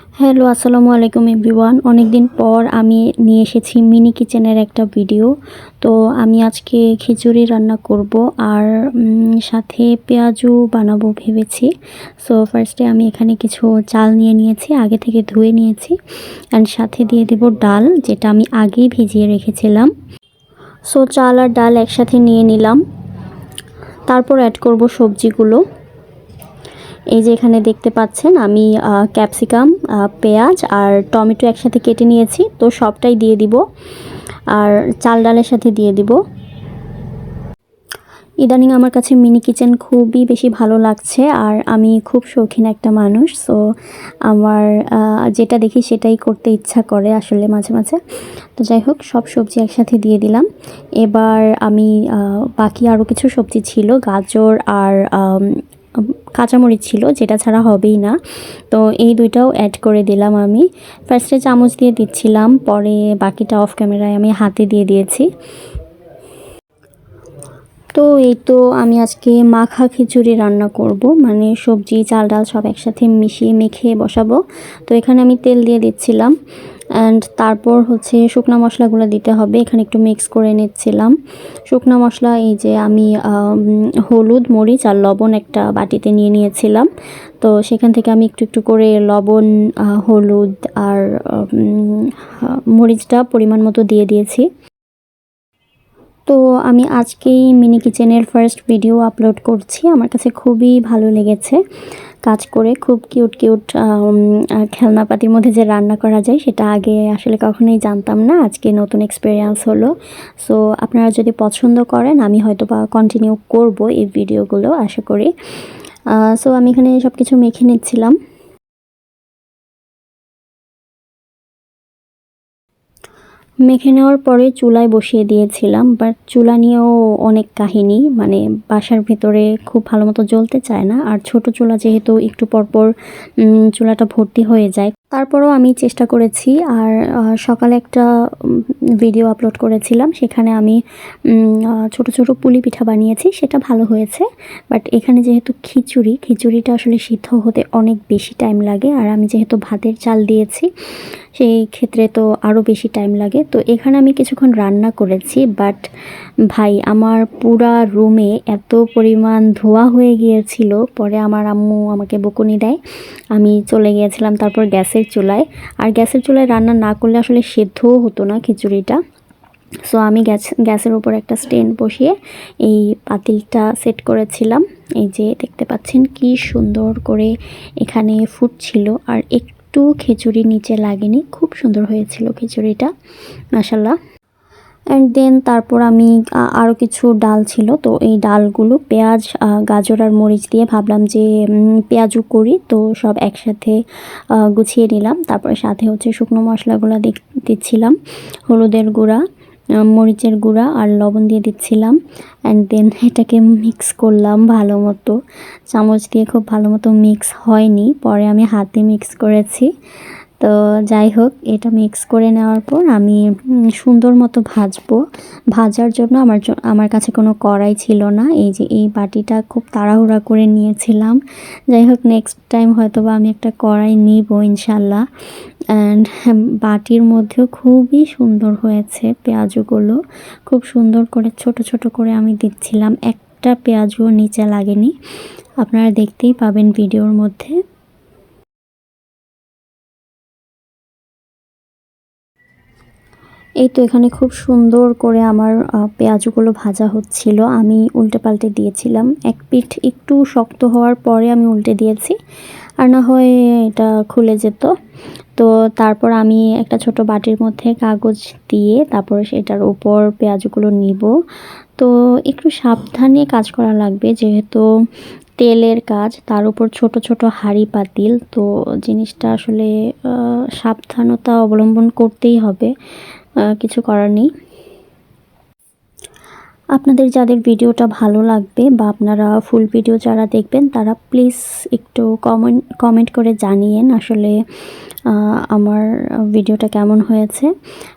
Hello, আসসালামু আলাইকুম everyone. অনেক দিন পর আমি নিয়ে এসেছি মিনি কিচেনের একটা ভিডিও। তো আমি আজকে খিচুড়ি রান্না করব আর সাথে পেঁয়াজু বানাবো ভেবেছি। সো ফার্স্টে আমি এখানে কিছু চাল নিয়ে নিয়েছি, আগে থেকে ধুয়ে নিয়েছি। অ্যান্ড সাথে দিয়ে দেব ডাল, যেটা আমি আগেই ভিজিয়ে রেখেছিলাম। সো চাল আর ডাল একসাথে নিয়ে নিলাম। তারপর অ্যাড করব সবজিগুলো। এই যে এখানে দেখতে পাচ্ছেন আমি ক্যাপসিকাম, পেঁয়াজ আর টমেটো একসাথে কেটে নিয়েছি। তো সবটাই দিয়ে দিব আর চাল ডালের সাথে দিয়ে দিব। ইদানিং আমার কাছে মিনি কিচেন খুবই বেশি ভালো লাগছে আর আমি খুব শৌখিন একটা মানুষ। সো আমার যেটা দেখি সেটাই করতে ইচ্ছা করে আসলে মাঝে মাঝে। তো যাই হোক, সব সবজি একসাথে দিয়ে দিলাম। এবার আমি বাকি আরও কিছু সবজি ছিল, গাজর আর কাঁচামরিচ ছিল, যেটা ছাড়া হবেই না। তো এই দুইটাও অ্যাড করে দিলাম আমি। ফার্স্টে চামচ দিয়ে দিচ্ছিলাম, পরে বাকিটা অফ ক্যামেরায় আমি হাতে দিয়ে দিয়েছি। তো এই তো আমি আজকে মাখা খিচুড়ি রান্না করব, মানে সবজি চাল ডাল সব একসাথে মিশিয়ে মেখে বসাবো। তো এখানে আমি তেল দিয়ে দিচ্ছিলাম অ্যান্ড তারপর হচ্ছে শুকনো মশলাগুলো দিতে হবে। এখানে একটু মিক্স করে নিচ্ছিলাম শুকনো মশলা। এই যে আমি হলুদ, মরিচ আর লবণ একটা বাটিতে নিয়ে নিয়েছিলাম। তো সেখান থেকে আমি একটু একটু করে লবণ, হলুদ আর মরিচটা পরিমাণ মতো দিয়ে দিয়েছি। তো আমি আজকেই মিনি কিচেনের ফার্স্ট ভিডিও আপলোড করছি। আমার কাছে খুবই ভালো লেগেছে কাজ করে। খুব কিউট কিউট খেলনাপাতির মধ্যে যে রান্না করা যায় সেটা আগে আসলে কখনোই জানতাম না। আজকে নতুন এক্সপিরিয়েন্স হলো। সো আপনারা যদি পছন্দ করেন আমি হয়তো বা কন্টিনিউ করব এই ভিডিওগুলো, আশা করি। সো আমি এখানে সব কিছু মেখে নিচ্ছিলাম। মেখে নেওয়ার পরে চুলায় বসিয়ে দিয়েছিলাম, বাট চুলা নিয়েও অনেক কাহিনী, মানে বাসার ভেতরে খুব ভালো মতো জ্বলতে চায় না। আর ছোট চুলা যেহেতু একটু পরপর চুলাটা ভর্তি হয়ে যায়। তারপরও আমি চেষ্টা করেছি। আর সকালে একটা ভিডিও আপলোড করেছিলাম, সেখানে আমি ছোট ছোট পুলি পিঠা বানিয়েছি, সেটা ভালো হয়েছে। বাট এখানে যেহেতু খিচুড়িটা আসলে সিদ্ধ হতে অনেক বেশি টাইম লাগে, আর আমি যেহেতু ভাতের চাল দিয়েছি সেই ক্ষেত্রে তো আরও বেশি টাইম লাগে। তো এখানে আমি কিছুক্ষণ রান্না করেছি, বাট ভাই আমার পুরা রুমে এত পরিমাণ ধোঁয়া হয়ে গিয়েছিল, পরে আমার আম্মু আমাকে বকুনি দেয়। আমি চলে গিয়েছিলাম তারপর গ্যাসের চুলায়। আর গ্যাসের চুলায় রান্না না করলে আসলে সেদ্ধও হতো না খিচুড়িটা। সো আমি গ্যাসের উপর একটা স্ট্যান্ড বসিয়ে এই পাতিলটা সেট করেছিলাম। এই যে দেখতে পাচ্ছেন কি সুন্দর করে এখানে ফুটছিল, আর একটু খিচুড়ি নিচে লাগেনি, খুব সুন্দর হয়েছিল খিচুড়িটা, মাশাল্লাহ। অ্যান্ড দেন তারপর আমি আরও কিছু ডাল ছিল, তো এই ডালগুলো পেঁয়াজ, গাজর আর মরিচ দিয়ে ভাবলাম যে পেঁয়াজু করি। তো সব একসাথে গুছিয়ে নিলাম। তারপরে সাথে হচ্ছে শুকনো মশলাগুলো দিচ্ছিলাম, হলুদের গুঁড়া, মরিচের গুঁড়া আর লবণ দিয়ে দিচ্ছিলাম। অ্যান্ড দেন এটাকে মিক্স করলাম ভালো মতো। চামচ দিয়ে খুব ভালো মতো মিক্স হয়নি, পরে আমি হাতে মিক্স করেছি। তো যাই হোক, এটা মিক্স করে নেওয়ার পর আমি সুন্দর মতো ভাজবো। ভাজার জন্য আমার কাছে কোনো কড়াই ছিল না। এই যে এই বাটিটা খুব তাড়াহুড়া করে নিয়েছিলাম। যাই হোক, নেক্সট টাইম হয়তো বা আমি একটা কড়াই নিব ইনশাল্লাহ। অ্যান্ড বাটির মধ্যেও খুবই সুন্দর হয়েছে পেঁয়াজগুলো। খুব সুন্দর করে ছোট ছোট করে আমি দিচ্ছিলাম, একটা পেঁয়াজও নিচে লাগেনি। আপনারা দেখতেই পাবেন ভিডিওর মধ্যে। এই তো এখানে খুব সুন্দর করে আমার পেঁয়াজগুলো ভাজা হচ্ছিল। আমি উল্টে পাল্টে দিয়েছিলাম, এক পিঠ একটু শক্ত হওয়ার পরে আমি উল্টে দিয়েছি, আর না হয় এটা খুলে যেত। তো তারপর আমি একটা ছোট বাটির মধ্যে কাগজ দিয়ে তারপর সেটার উপর পেঁয়াজগুলো নিব। তো একটু সাবধানে কাজ করা লাগবে, যেহেতু তেলের কাজ, তার উপর ছোট ছোট হাঁড়ি পাতিল। তো জিনিসটা আসলে সাবধানতা অবলম্বন করতেই হবে, কিছু করার নেই। আপনাদের যাদের ভিডিওটা ভালো লাগবে বা আপনারা ফুল ভিডিও যারা দেখবেন তারা প্লিজ একটু কমেন্ট করে জানিয়েন আসলে আমার ভিডিওটা কেমন হয়েছে।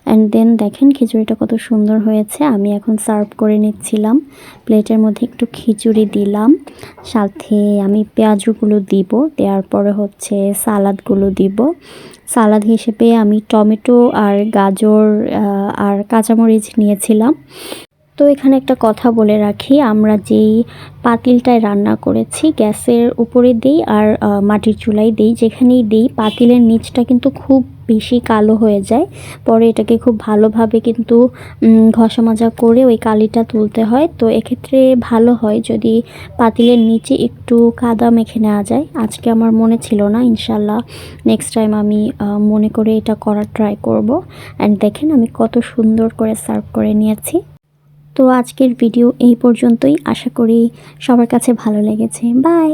অ্যান্ড দেন দেখেন খিচুড়িটা কত সুন্দর হয়েছে। আমি এখন সার্ভ করে নিচ্ছিলাম। প্লেটের মধ্যে একটু খিচুড়ি দিলাম, সাথে আমি পেঁয়াজগুলো দিব, দেওয়ার পরে হচ্ছে সালাদগুলো দিব। সালাদ হিসেবে আমি টমেটো আর গাজর আর কাঁচামরিচ নিয়েছিলাম। তো এখানে একটা কথা বলে রাখি, আমরা যেই পাতিলটায় রান্না করেছি গ্যাসের উপরে দিই আর মাটির চুলায় দিই, যেখানেই দিই পাতিলের নিচটা কিন্তু খুব বেশি কালো হয়ে যায়। পরে এটাকে খুব ভালোভাবে কিন্তু ঘষা মাজা করে ওই কালিটা তুলতে হয়। তো এক্ষেত্রে ভালো হয় যদি পাতিলের নিচে একটু কাদা মেখে নেওয়া যায়। আজকে আমার মনে ছিল না, ইনশাল্লাহ নেক্সট টাইম আমি মনে করে এটা করার ট্রাই করব। অ্যান্ড দেখেন আমি কত সুন্দর করে সার্ভ করে নিয়েছি। তো আজকের ভিডিও এই পর্যন্তই, আশা করি সবার কাছে ভালো লেগেছে। বাই।